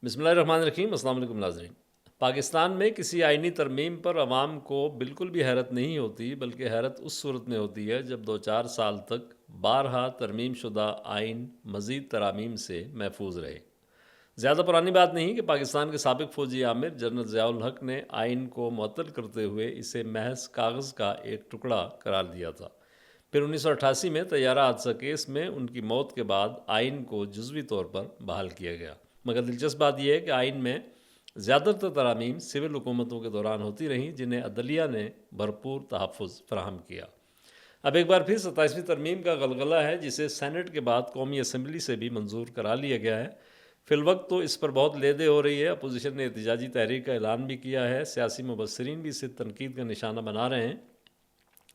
بسم اللہ الرحمن الرحیم۔ السلام علیکم ناظرین۔ پاکستان میں کسی آئینی ترمیم پر عوام کو بالکل بھی حیرت نہیں ہوتی، بلکہ حیرت اس صورت میں ہوتی ہے جب 2-4 سال تک بارہا ترمیم شدہ آئین مزید ترامیم سے محفوظ رہے۔ زیادہ پرانی بات نہیں کہ پاکستان کے سابق فوجی عامر جنرل ضیاء الحق نے آئین کو معطل کرتے ہوئے اسے محض کاغذ کا ایک ٹکڑا قرار دیا تھا۔ پھر 1988 میں طیارہ حادثہ کیس میں ان کی موت کے بعد آئین کو جزوی طور پر بحال کیا گیا۔ مگر دلچسپ بات یہ ہے کہ آئین میں زیادہ تر ترامیم سول حکومتوں کے دوران ہوتی رہیں، جنہیں عدلیہ نے بھرپور تحفظ فراہم کیا۔ اب ایک بار پھر 27ویں ترمیم کا غلغلہ ہے، جسے سینٹ کے بعد قومی اسمبلی سے بھی منظور کرا لیا گیا ہے۔ فی الوقت تو اس پر بہت لیدے ہو رہی ہے۔ اپوزیشن نے احتجاجی تحریک کا اعلان بھی کیا ہے، سیاسی مبصرین بھی اسے تنقید کا نشانہ بنا رہے ہیں۔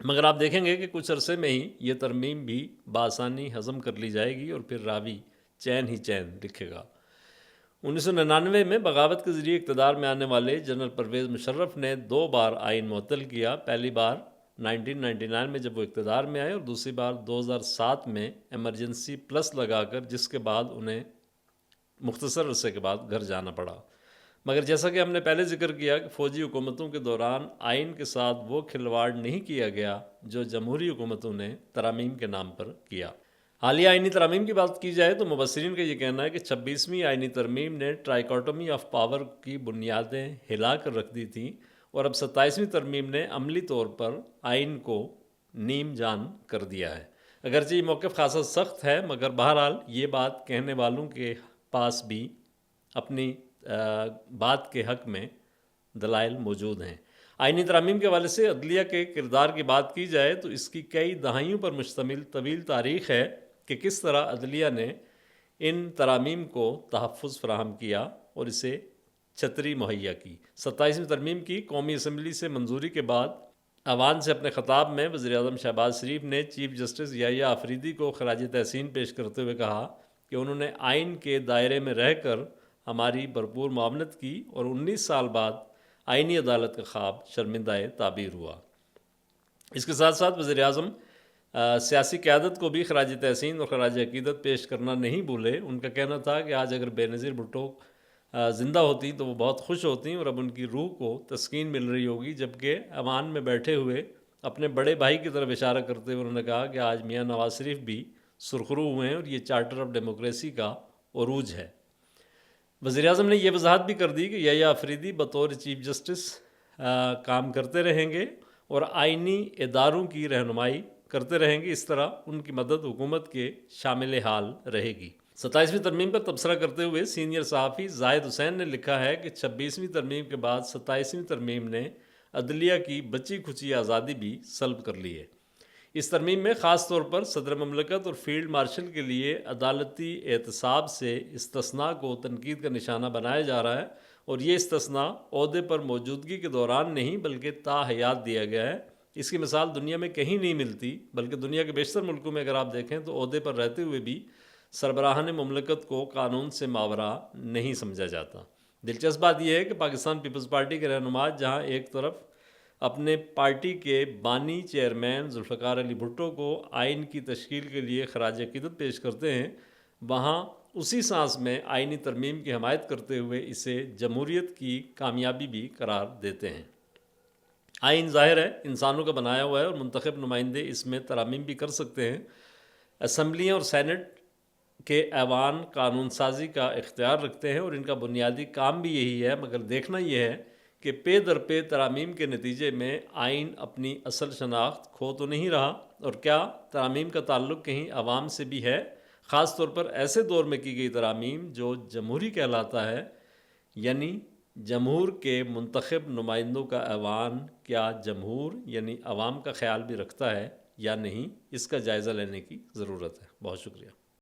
مگر آپ دیکھیں گے کہ کچھ عرصے میں ہی یہ ترمیم بھی بآسانی ہضم کر لی جائے گی اور پھر راوی چین ہی چین لکھے گا۔ 1999 میں بغاوت کے ذریعے اقتدار میں آنے والے جنرل پرویز مشرف نے 2 بار آئین معطل کیا۔ پہلی بار 1999 میں جب وہ اقتدار میں آئے، اور دوسری بار 2007 میں ایمرجنسی پلس لگا کر، جس کے بعد انہیں مختصر عرصے کے بعد گھر جانا پڑا۔ مگر جیسا کہ ہم نے پہلے ذکر کیا کہ فوجی حکومتوں کے دوران آئین کے ساتھ وہ کھلواڑ نہیں کیا گیا جو جمہوری حکومتوں نے ترامیم کے نام پر کیا۔ حالیہ آئینی ترامیم کی بات کی جائے تو مبصرین کا یہ کہنا ہے کہ 26ویں آئینی ترمیم نے ٹرائیکاٹومی آف پاور کی بنیادیں ہلا کر رکھ دی تھیں، اور اب 27ویں ترمیم نے عملی طور پر آئین کو نیم جان کر دیا ہے۔ اگرچہ یہ موقف خاصا سخت ہے، مگر بہرحال یہ بات کہنے والوں کے پاس بھی اپنی بات کے حق میں دلائل موجود ہیں۔ آئینی ترامیم کے حوالے سے عدلیہ کے کردار کی بات کی جائے تو اس کی کئی دہائیوں پر مشتمل طویل تاریخ ہے کہ کس طرح عدلیہ نے ان ترامیم کو تحفظ فراہم کیا اور اسے چھتری مہیا کی۔ 27ویں ترمیم کی قومی اسمبلی سے منظوری کے بعد ایوان سے اپنے خطاب میں وزیراعظم شہباز شریف نے چیف جسٹس یحییٰ آفریدی کو خراج تحسین پیش کرتے ہوئے کہا کہ انہوں نے آئین کے دائرے میں رہ کر ہماری بھرپور معاونت کی، اور 19 سال بعد آئینی عدالت کا خواب شرمندہ تعبیر ہوا۔ اس کے ساتھ ساتھ وزیراعظم سیاسی قیادت کو بھی خراج تحسین اور خراج عقیدت پیش کرنا نہیں بھولے۔ ان کا کہنا تھا کہ آج اگر بے نظیر بھٹو زندہ ہوتی تو وہ بہت خوش ہوتی، اور اب ان کی روح کو تسکین مل رہی ہوگی۔ جبکہ ایوان میں بیٹھے ہوئے اپنے بڑے بھائی کی طرف اشارہ کرتے ہوئے انہوں نے کہا کہ آج میاں نواز شریف بھی سرخرو ہوئے ہیں، اور یہ چارٹر آف ڈیموکریسی کا عروج ہے۔ وزیراعظم نے یہ وضاحت بھی کر دی کہ یحییٰ آفریدی بطور چیف جسٹس کام کرتے رہیں گے اور آئینی اداروں کی رہنمائی کرتے رہیں گے۔ اس طرح ان کی مدد حکومت کے شامل حال رہے گی۔ 27ویں ترمیم پر تبصرہ کرتے ہوئے سینئر صحافی زاہد حسین نے لکھا ہے کہ 26ویں ترمیم کے بعد 27ویں ترمیم نے عدلیہ کی بچی کھچی آزادی بھی سلب کر لی ہے۔ اس ترمیم میں خاص طور پر صدر مملکت اور فیلڈ مارشل کے لیے عدالتی احتساب سے استثناء کو تنقید کا نشانہ بنایا جا رہا ہے، اور یہ استثناء عہدے پر موجودگی کے دوران نہیں بلکہ تا حیات دیا گیا ہے۔ اس کی مثال دنیا میں کہیں نہیں ملتی، بلکہ دنیا کے بیشتر ملکوں میں اگر آپ دیکھیں تو عہدے پر رہتے ہوئے بھی سربراہان مملکت کو قانون سے ماورا نہیں سمجھا جاتا۔ دلچسپ بات یہ ہے کہ پاکستان پیپلز پارٹی کے رہنما جہاں ایک طرف اپنے پارٹی کے بانی چیئرمین ذوالفقار علی بھٹو کو آئین کی تشکیل کے لیے خراج عقیدت پیش کرتے ہیں، وہاں اسی سانس میں آئینی ترمیم کی حمایت کرتے ہوئے اسے جمہوریت کی کامیابی بھی قرار دیتے ہیں۔ آئین ظاہر ہے انسانوں کا بنایا ہوا ہے، اور منتخب نمائندے اس میں ترامیم بھی کر سکتے ہیں۔ اسمبلیاں اور سینٹ کے ایوان قانون سازی کا اختیار رکھتے ہیں، اور ان کا بنیادی کام بھی یہی ہے، مگر دیکھنا یہ ہے کہ پے در پے ترامیم کے نتیجے میں آئین اپنی اصل شناخت کھو تو نہیں رہا، اور کیا ترامیم کا تعلق کہیں عوام سے بھی ہے، خاص طور پر ایسے دور میں کی گئی ترامیم جو جمہوری کہلاتا ہے، یعنی جمہور کے منتخب نمائندوں کا ایوان کیا جمہور یعنی عوام کا خیال بھی رکھتا ہے یا نہیں، اس کا جائزہ لینے کی ضرورت ہے۔ بہت شکریہ۔